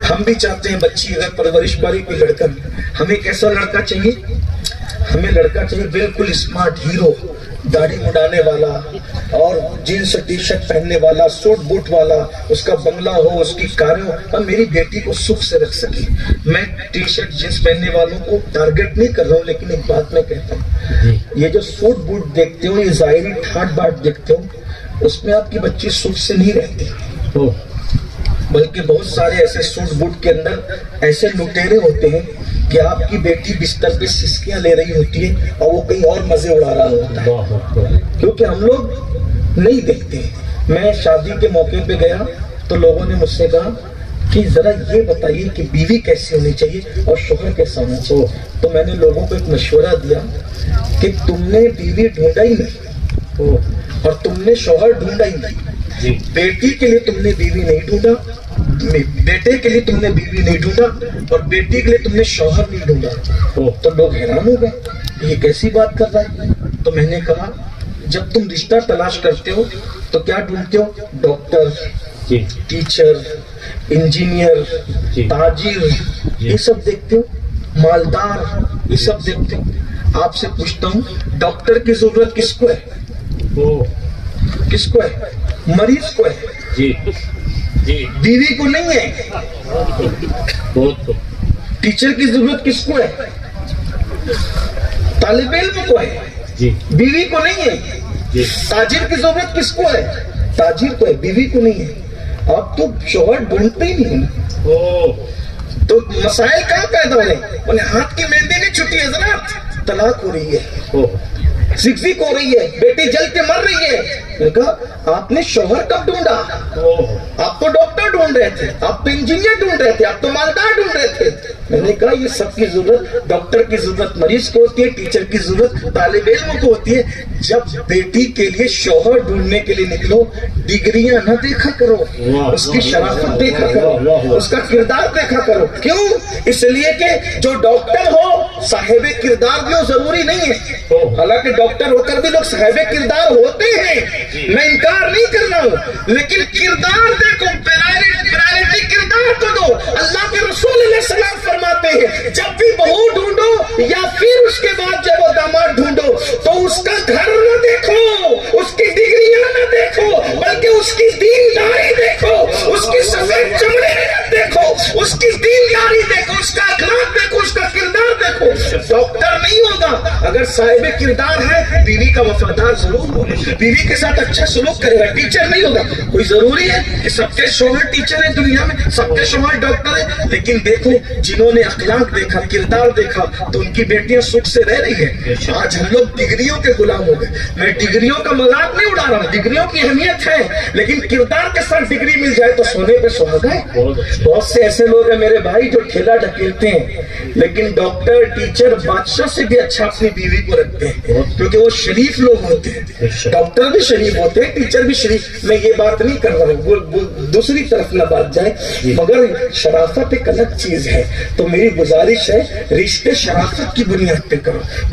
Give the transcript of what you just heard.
ہم بھی چاہتے ہیں بچی اگر پرورش پاری کوئی لڑکا، ہمیں کیسا لڑکا چاہیے؟ ہمیں لڑکا چاہیے بالکل اسمارٹ ہیرو، داڑھی مڈانے والا اور جینس ٹی شرٹ پہننے والا، سوٹ بوٹ والا، اس کا بنگلہ ہو، اس کی کاریں ہو، اور میری بیٹی کو سکھ سے رکھ سکے۔ میں ٹی شرٹ جینس پہننے والوں کو ٹارگٹ نہیں کر رہا ہوں، لیکن ایک بات میں کہتا ہوں، یہ جو سوٹ بوٹ دیکھتے ہو، یہ ظاہری ٹھاٹ باٹ دیکھتے ہو، اس میں آپ کی بچی سکھ سے نہیں رہتی، بلکہ بہت سارے ایسے سوٹ بوٹ کے اندر ایسے لٹیرے ہوتے ہیں کہ آپ کی بیٹی بستر پہ سسکیاں لے رہی ہوتی ہے اور وہ کہیں اور مزے اڑا رہا ہوتا ہے، کیونکہ ہم لوگ نہیں دیکھتے۔ میں شادی کے موقع پہ گیا تو لوگوں نے مجھ سے کہا کہ ذرا یہ بتائیے کہ بیوی کیسی ہونی چاہیے اور شوہر کیسا ہونا چاہیے، تو میں نے لوگوں کو ایک مشورہ دیا کہ تم نے بیوی ڈھونڈا ہی نہیں اور تم نے شوہر ڈھونڈا ہی نہیں۔ بیٹی کے لیے تم نے بیوی نہیں ڈھونڈا، بیٹے کے لیے تم نے بیوی نہیں ڈھونڈا، اور بیٹی کے لیے تم نے شوہر نہیں ڈھونڈا۔ تو لوگ حیران ہو گئے، یہ کیسی بات کر رہا ہے؟ تو میں نے کہا جب تم رشتہ تلاش کرتے ہو تو کیا ڈھونڈتے ہو؟ ڈاکٹر، ٹیچر، انجینئر، تاجر، یہ سب دیکھتے ہو، مالدار، یہ سب دیکھتے ہو۔ آپ سے پوچھتا ہوں، ڈاکٹر کی ضرورت کس کو ہے؟ کس کو ہے؟ مریض کو ہے، بیوی کو نہیں ہے۔ ٹیچر کی ضرورت کس کو ہے؟ طالب علم کو ہے، بیوی کو نہیں ہے۔ تاجر کی ضرورت کس کو ہے؟ تاجر کو ہے، بیوی کو نہیں ہے۔ آپ تو شوہر ڈھونڈتے ہی نہیں ہیں، تو مسائل کہاں پیدا ہو رہے ہیں؟ انہیں ہاتھ کی مہندی نہیں چھٹی حضرات، طلاق ہو رہی ہے، سکسیک ہو رہی ہے، بیٹی جل کے مر رہی ہے۔ میں کہا آپ نے شوہر کب ڈھونڈا؟ آپ تو ڈاکٹر ڈھونڈ رہے تھے، آپ تو انجینئر ڈھونڈ رہے تھے، آپ تو مالدار ڈھونڈ رہے تھے۔ میں نے کہا یہ سب کی ضرورت، ڈاکٹر کی ضرورت مریض کو ہوتی ہے، ٹیچر کی ضرورت طالب علم کو ہوتی ہے۔ جب بیٹی کے لیے شوہر ڈھونڈنے کے لیے نکلو، ڈگریاں نہ دیکھا کرو، اس کی شرافت دیکھا کرو، اس کا کردار دیکھا کرو۔ کیوں؟ اس لیے کہ جو ڈاکٹر ہو صاحب کردار بھی ہو ضروری نہیں ہے، حالانکہ ڈاکٹر ہو کر بھی لوگ صاحب کردار ہوتے ہیں، میں انکار نہیں کر رہا ہوں، لیکن کردار دیکھو، پرائرٹی کردار کو دو۔ اللہ کے رسول علیہ السلام فرماتے ہیں جب بھی بہو ڈھونڈو یا پھر اس کے بعد جب وہ داماد ڈھونڈو تو اس کا گھر نہ دیکھو، اس کی ڈگریاں نہ دیکھو، بلکہ اس کی دینداری دیکھو، اس کی سفید چمڑے دیکھو، اس کی دینداری دیکھو، اس کا اخلاق دیکھو، اس کا کردار دیکھو۔ ڈاکٹر نہیں ہوگا اگر صاحب کردار ہے، بیوی کا وفادار ضرور ہوگا، بیوی کے ساتھ اچھا سلوک کرے گا۔ ٹیچر نہیں ہوگا، کوئی ضروری ہے کہ سب کے شوہر ٹیچر ہیں دنیا میں، سب کے شوہر ڈاکٹر ہیں، لیکن دیکھو جنہوں نے اخلاق دیکھا، کردار دیکھا، تو ان کی بیٹیاں سکھ سے رہ رہی ہیں۔ آج ہم لوگ ڈگریوں کے غلام ہو گئے۔ میں ڈگریوں کا مذاق نہیں اڑا رہا ہوں، ڈگریوں کی اہمیت ہے، لیکن کردار کے ساتھ ڈگری مل جائے تو سونے پہ سہاگا ہے۔ بہت سے ایسے لوگ ہیں میرے بھائی جو ٹھیلا ڈھکیلتے ہیں، لیکن ڈاکٹر، ٹیچر، بادشاہ سے بھی اچھا اپنی بیوی کو رکھتے ہیں، کیونکہ وہ شریف لوگ ہوتے ہیں۔ ڈاکٹر بھی شریف ہوتے ہیں، ٹیچر بھی شریف۔ میں یہ بات نہیں کر رہا ہوں، دوسری طرف نہ بات جائے، مگر شرافت ایک الگ چیز ہے۔ تو میری گزارش ہے رشتے شرافت کی بنیاد پہ کرو۔